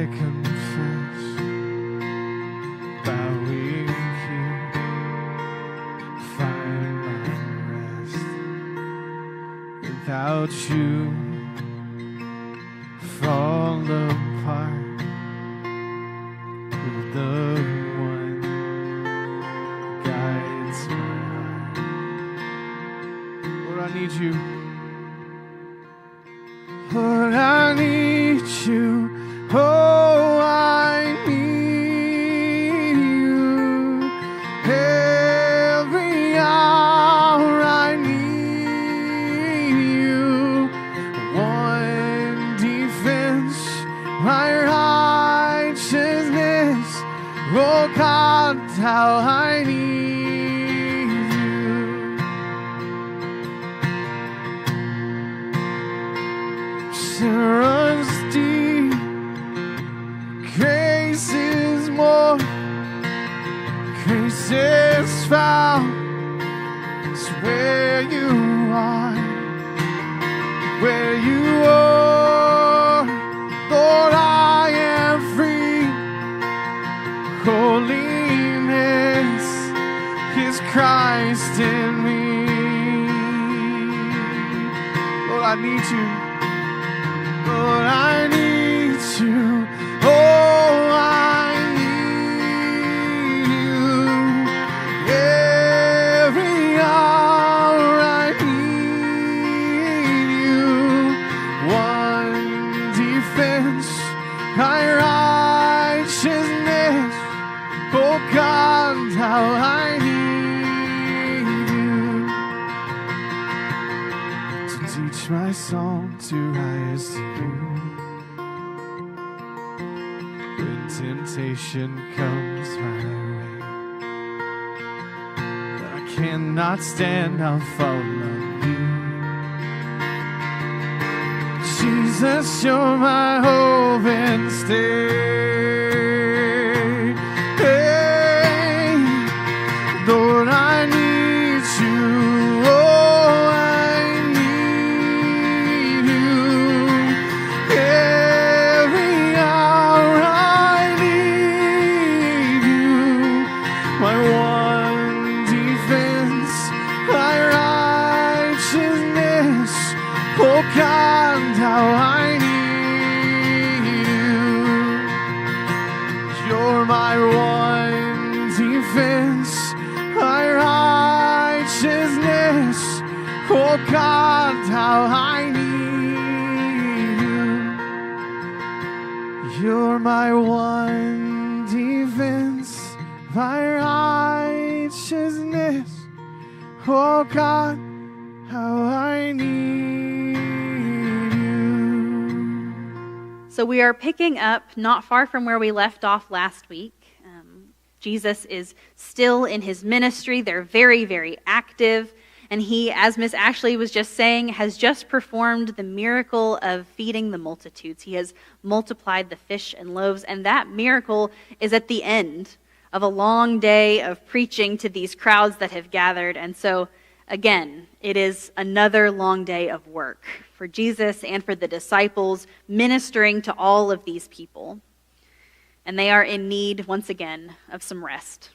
I confess, bowing here, find my rest. Without you, fall apart with the one guides my heart. Lord, I need you. Lord, I need you. Oh, I need you. Every hour I need you. One defense, my righteousness. Oh God, how I need you. Sin runs deep, grace is more, grace is found. It's where you are, where you are. Lord, I am free. Holiness is Christ in me. Lord, I need you. Lord, I need you. Oh, I need you. Every hour I need you. One defense, my righteousness. Oh God, how I need you. To teach my song to rise to you. When temptation comes my way, that I cannot stand, I'll follow you. Jesus, you're my hope and stay. Hey, Lord, I need you. Oh, I need you. Every hour I need you. My one defense, my righteousness. Oh God, how I need you. You're my one defense, my righteousness. Oh God, how I need you. You're my one defense, my righteousness. Oh God, how I need you. So we are picking up not far from where we left off last week. Jesus is still in his ministry. They're very, very active. And he, as Miss Ashley was just saying, has just performed the miracle of feeding the multitudes. He has multiplied the fish and loaves. And that miracle is at the end of a long day of preaching to these crowds that have gathered. And so, again, it is another long day of work for Jesus and for the disciples, ministering to all of these people. And they are in need, once again, of some rest.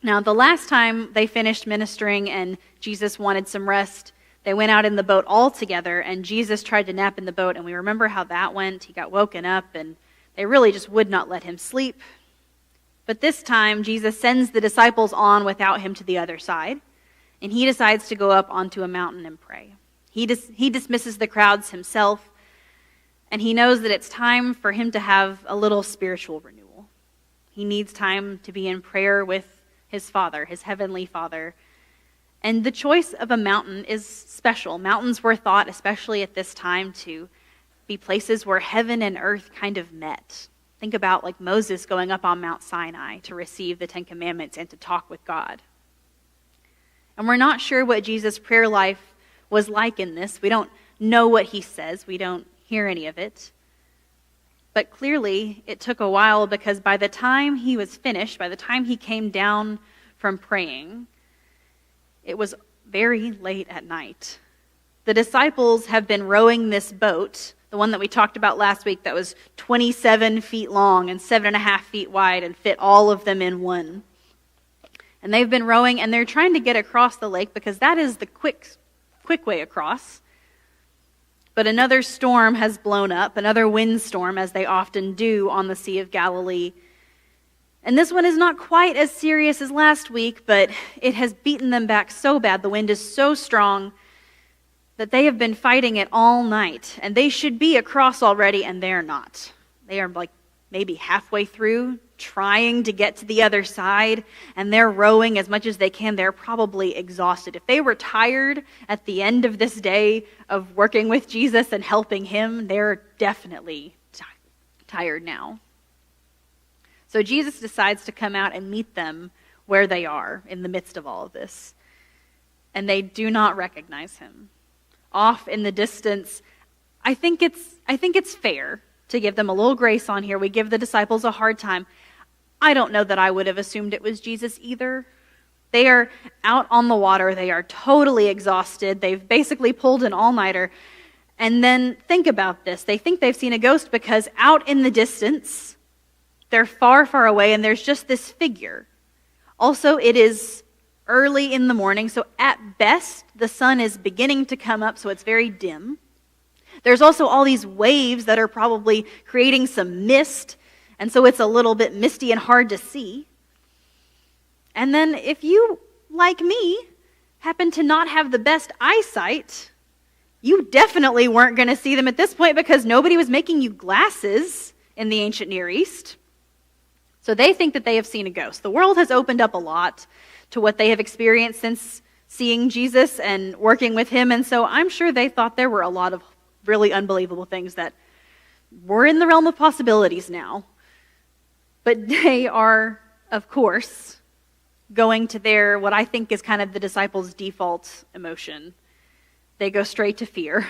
Now, the last time they finished ministering and Jesus wanted some rest, they went out in the boat all together, and Jesus tried to nap in the boat, and we remember how that went. He got woken up, and they really just would not let him sleep. But this time, Jesus sends the disciples on without him to the other side, and he decides to go up onto a mountain and pray. He dismisses the crowds himself, and he knows that it's time for him to have a little spiritual renewal. He needs time to be in prayer with his Father, his heavenly Father. And the choice of a mountain is special. Mountains were thought, especially at this time, to be places where heaven and earth kind of met. Think about like Moses going up on Mount Sinai to receive the Ten Commandments and to talk with God. And we're not sure what Jesus' prayer life was like in this. We don't know what he says. We don't hear any of it. But clearly, it took a while, because by the time he was finished, by the time he came down from praying, it was very late at night. The disciples have been rowing this boat the one that we talked about last week that was 27 feet long and 7.5 feet wide and fit all of them in one. And they've been rowing, and they're trying to get across the lake because that is the quick way across. But another storm has blown up, another windstorm, as they often do on the Sea of Galilee. And this one is not quite as serious as last week, but it has beaten them back so bad. The wind is so strong that they have been fighting it all night. And they should be across already, and they're not. They are like maybe halfway through, trying to get to the other side, and they're rowing as much as they can. They're probably exhausted. If they were tired at the end of this day of working with Jesus and helping him, they're definitely tired now. So Jesus decides to come out and meet them where they are in the midst of all of this. And they do not recognize him. Off in the distance, I think it's fair to give them a little grace on here. We give the disciples a hard time. I don't know that I would have assumed it was Jesus either. They are out on the water. They are totally exhausted. They've basically pulled an all-nighter. And then think about this. They think they've seen a ghost because out in the distance, they're far, far away, and there's just this figure. Also, it is early in the morning, so at best, the sun is beginning to come up, so it's very dim. There's also all these waves that are probably creating some mist, and so it's a little bit misty and hard to see. And then if you, like me, happen to not have the best eyesight, you definitely weren't going to see them at this point because nobody was making you glasses in the ancient Near East. So they think that they have seen a ghost. The world has opened up a lot to what they have experienced since seeing Jesus and working with him, and so I'm sure they thought there were a lot of really unbelievable things that were in the realm of possibilities now. But they are, of course, going to their, what I think is kind of the disciples' default emotion. They go straight to fear.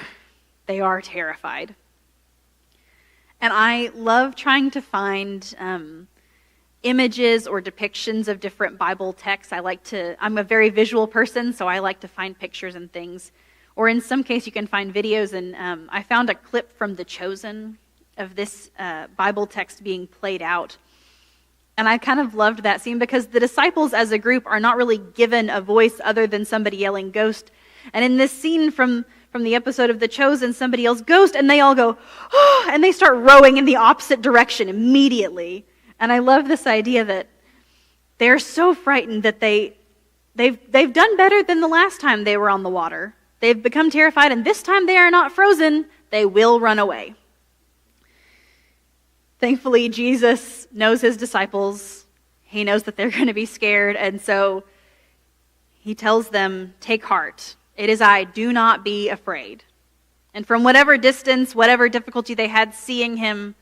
They are terrified. And I love trying to find images or depictions of different Bible texts. I'm a very visual person, so I like to find pictures and things. Or in some case, you can find videos, and I found a clip from The Chosen of this Bible text being played out. And I kind of loved that scene because the disciples as a group are not really given a voice other than somebody yelling ghost. And in this scene from the episode of The Chosen, somebody yells ghost, and they all go, oh, and they start rowing in the opposite direction immediately. And I love this idea that they're so frightened that they've done better than the last time they were on the water. They've become terrified, and this time they are not frozen. They will run away. Thankfully, Jesus knows his disciples. He knows that they're going to be scared, and so he tells them, take heart. It is I, do not be afraid. And from whatever distance, whatever difficulty they had seeing him,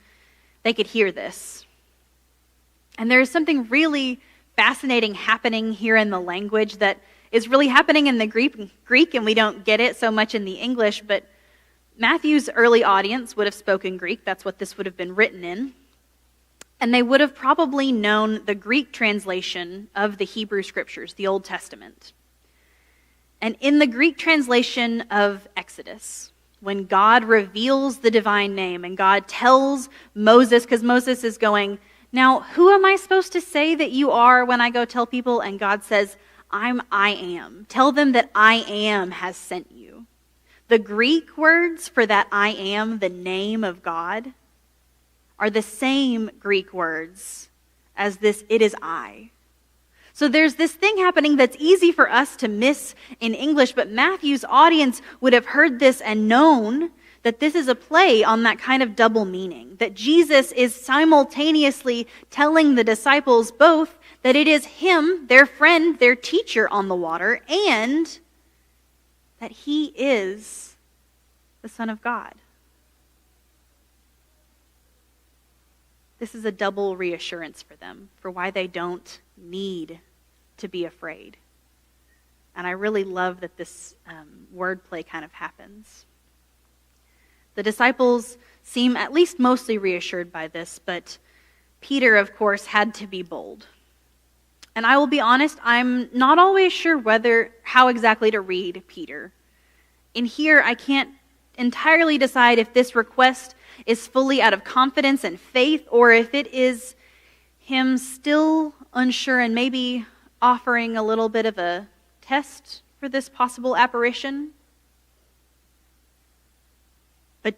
they could hear this. And there is something really fascinating happening here in the language that is really happening in the Greek, and we don't get it so much in the English, but Matthew's early audience would have spoken Greek. That's what this would have been written in. And they would have probably known the Greek translation of the Hebrew Scriptures, the Old Testament. And in the Greek translation of Exodus, when God reveals the divine name and God tells Moses, because Moses is going, now, who am I supposed to say that you are when I go tell people? And God says, I am. Tell them that I am has sent you. The Greek words for that I am, the name of God, are the same Greek words as this it is I. So there's this thing happening that's easy for us to miss in English, but Matthew's audience would have heard this and known that this is a play on that kind of double meaning, that Jesus is simultaneously telling the disciples both that it is him, their friend, their teacher on the water, and that he is the Son of God. This is a double reassurance for them, for why they don't need to be afraid. And I really love that this wordplay kind of happens. The disciples seem at least mostly reassured by this, but Peter, of course, had to be bold. And I will be honest, I'm not always sure how exactly to read Peter. In here, I can't entirely decide if this request is fully out of confidence and faith, or if it is him still unsure and maybe offering a little bit of a test for this possible apparition. But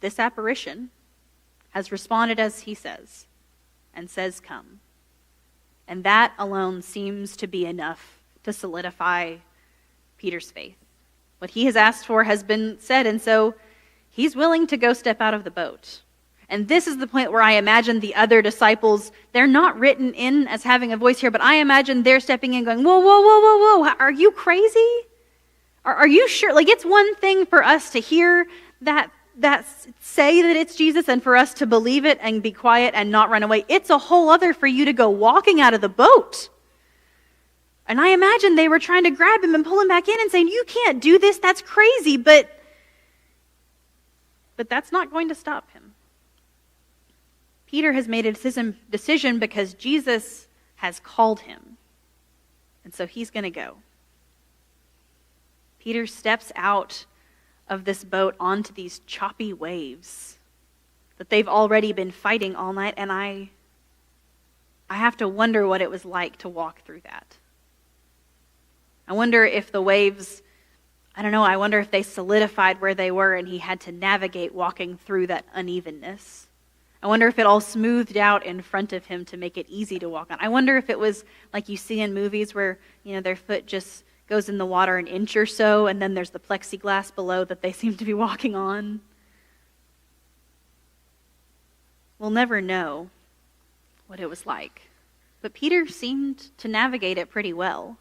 this apparition has responded as he says, and says, "Come." And that alone seems to be enough to solidify Peter's faith. What he has asked for has been said, and so he's willing to go step out of the boat. And this is the point where I imagine the other disciples, they're not written in as having a voice here, but I imagine they're stepping in going, whoa, whoa, whoa, whoa, whoa, are you crazy? Are you sure? Like, it's one thing for us to hear that say that it's Jesus and for us to believe it and be quiet and not run away. It's a whole other for you to go walking out of the boat. And I imagine they were trying to grab him and pull him back in and saying, you can't do this, that's crazy, but that's not going to stop him. Peter has made a decision because Jesus has called him. And so he's going to go. Peter steps out of this boat onto these choppy waves that they've already been fighting all night, and I have to wonder what it was like to walk through that. I wonder if the waves, I wonder if they solidified where they were and he had to navigate walking through that unevenness. I wonder if it all smoothed out in front of him to make it easy to walk on. I wonder if it was like you see in movies where, their foot just goes in the water an inch or so, and then there's the plexiglass below that they seem to be walking on. We'll never know what it was like. But Peter seemed to navigate it pretty well,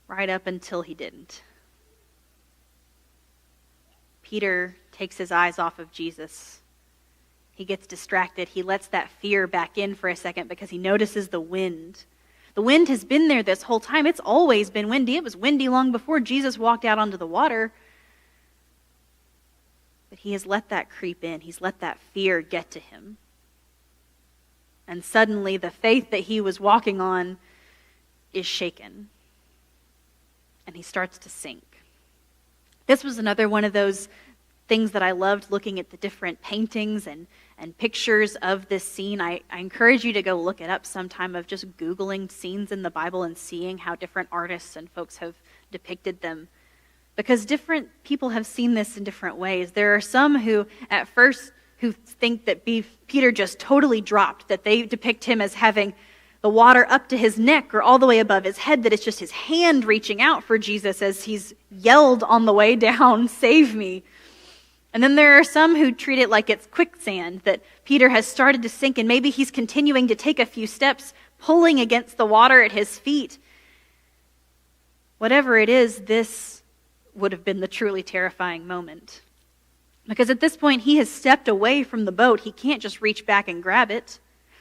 right up until he didn't. Peter takes his eyes off of Jesus. He gets distracted. He lets that fear back in for a second because he notices the wind. The wind has been there this whole time. It's always been windy. It was windy long before Jesus walked out onto the water. But he has let that creep in. He's let that fear get to him. And suddenly the faith that he was walking on is shaken. And he starts to sink. This was another one of those things that I loved, looking at the different paintings and pictures of this scene. I encourage you to go look it up sometime, of just Googling scenes in the Bible and seeing how different artists and folks have depicted them. Because different people have seen this in different ways. There are some who at first who think that Peter just totally dropped, that they depict him as having the water up to his neck or all the way above his head, that it's just his hand reaching out for Jesus as he's yelled on the way down, "Save me." And then there are some who treat it like it's quicksand, that Peter has started to sink and maybe he's continuing to take a few steps, pulling against the water at his feet. Whatever it is, this would have been the truly terrifying moment. Because at this point, he has stepped away from the boat. He can't just reach back and grab it.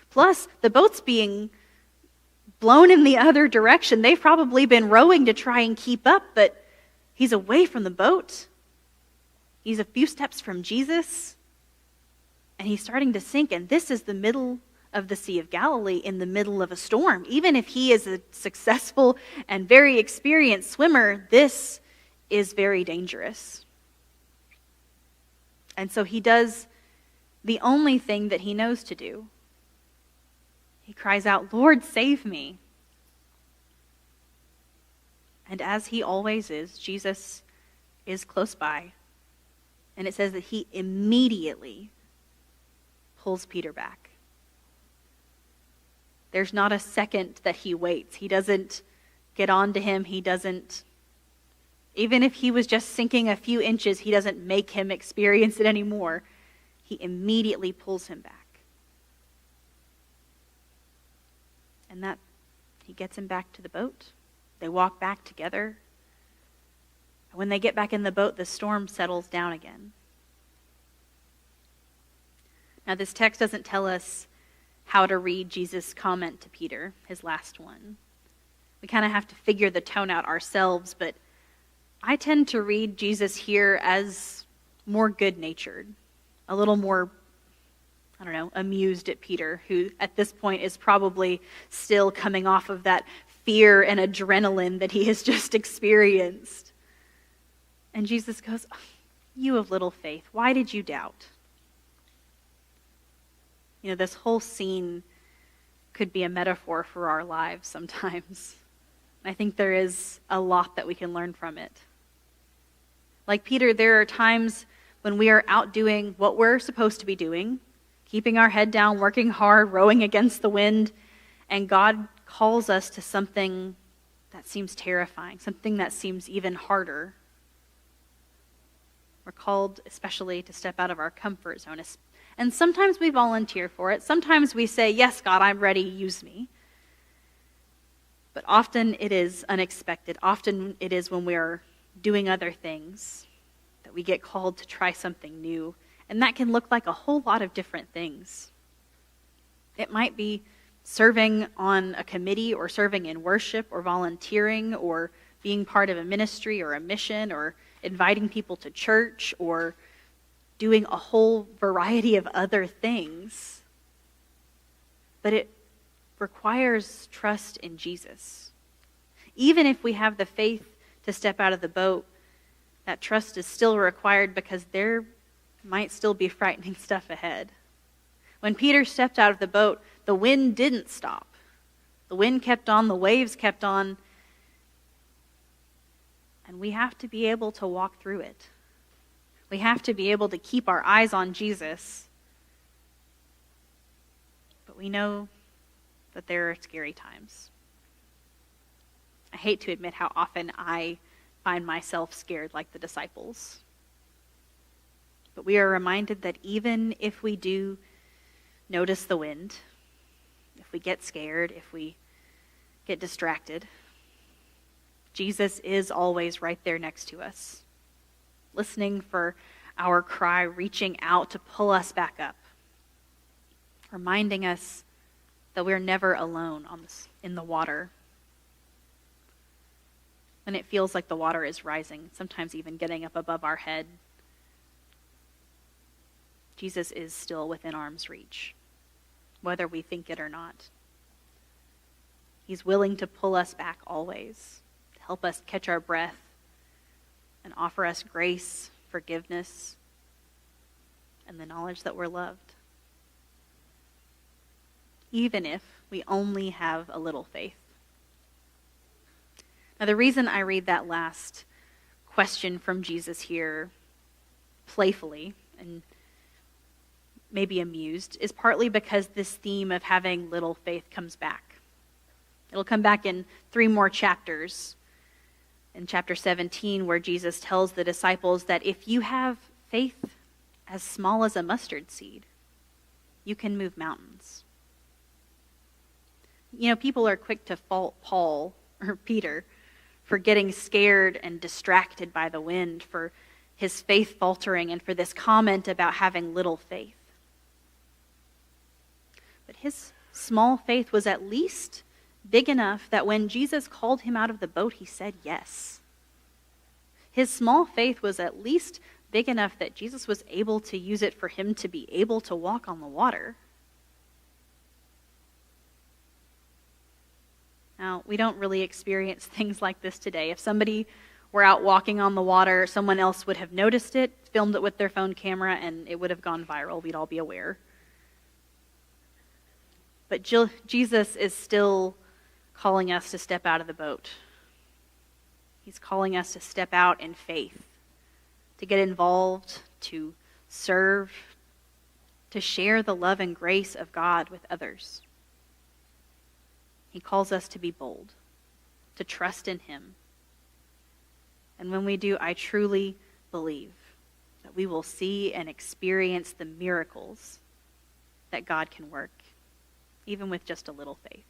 Plus, the boat's being blown in the other direction. They've probably been rowing to try and keep up, but he's away from the boat. He's a few steps from Jesus, and he's starting to sink. And this is the middle of the Sea of Galilee, in the middle of a storm. Even if he is a successful and very experienced swimmer, this is very dangerous. And so he does the only thing that he knows to do. He cries out, "Lord, save me." And as he always is, Jesus is close by. And it says that he immediately pulls Peter back. There's not a second that he waits. He doesn't get on to him. He doesn't, even if he was just sinking a few inches, he doesn't make him experience it anymore. He immediately pulls him back. And that, he gets him back to the boat. They walk back together. When they get back in the boat, the storm settles down again. Now, this text doesn't tell us how to read Jesus' comment to Peter, his last one. We kind of have to figure the tone out ourselves, but I tend to read Jesus here as more good-natured, a little more, amused at Peter, who at this point is probably still coming off of that fear and adrenaline that he has just experienced. And Jesus goes, "You of little faith, why did you doubt?" You know, this whole scene could be a metaphor for our lives sometimes. I think there is a lot that we can learn from it. Like Peter, there are times when we are out doing what we're supposed to be doing, keeping our head down, working hard, rowing against the wind, and God calls us to something that seems terrifying, something that seems even harder. We're called especially to step out of our comfort zone. And sometimes we volunteer for it. Sometimes we say, "Yes, God, I'm ready, use me." But often it is unexpected. Often it is when we're doing other things that we get called to try something new. And that can look like a whole lot of different things. It might be serving on a committee or serving in worship or volunteering or being part of a ministry or a mission or inviting people to church or doing a whole variety of other things. But it requires trust in Jesus. Even if we have the faith to step out of the boat, that trust is still required because there might still be frightening stuff ahead. When Peter stepped out of the boat, the wind didn't stop. The wind kept on, the waves kept on, and we have to be able to walk through it. We have to be able to keep our eyes on Jesus. But we know that there are scary times. I hate to admit how often I find myself scared like the disciples. But we are reminded that even if we do notice the wind, if we get scared, if we get distracted, Jesus is always right there next to us, listening for our cry, reaching out to pull us back up, reminding us that we're never alone in the water. When it feels like the water is rising, sometimes even getting up above our head, Jesus is still within arm's reach, whether we think it or not. He's willing to pull us back always, to help us catch our breath and offer us grace, forgiveness, and the knowledge that we're loved. Even if we only have a little faith. Now, the reason I read that last question from Jesus here playfully and maybe amused is partly because this theme of having little faith comes back. It'll come back in 3 more chapters. In chapter 17, where Jesus tells the disciples that if you have faith as small as a mustard seed, you can move mountains. You know, people are quick to fault Paul or Peter for getting scared and distracted by the wind, for his faith faltering, and for this comment about having little faith. But his small faith was at least big enough that when Jesus called him out of the boat, he said yes. His small faith was at least big enough that Jesus was able to use it for him to be able to walk on the water. Now, we don't really experience things like this today. If somebody were out walking on the water, someone else would have noticed it, filmed it with their phone camera, and it would have gone viral. We'd all be aware. But Jesus is still calling us to step out of the boat. He's calling us to step out in faith, to get involved, to serve, to share the love and grace of God with others. He calls us to be bold, to trust in him. And when we do, I truly believe that we will see and experience the miracles that God can work, even with just a little faith.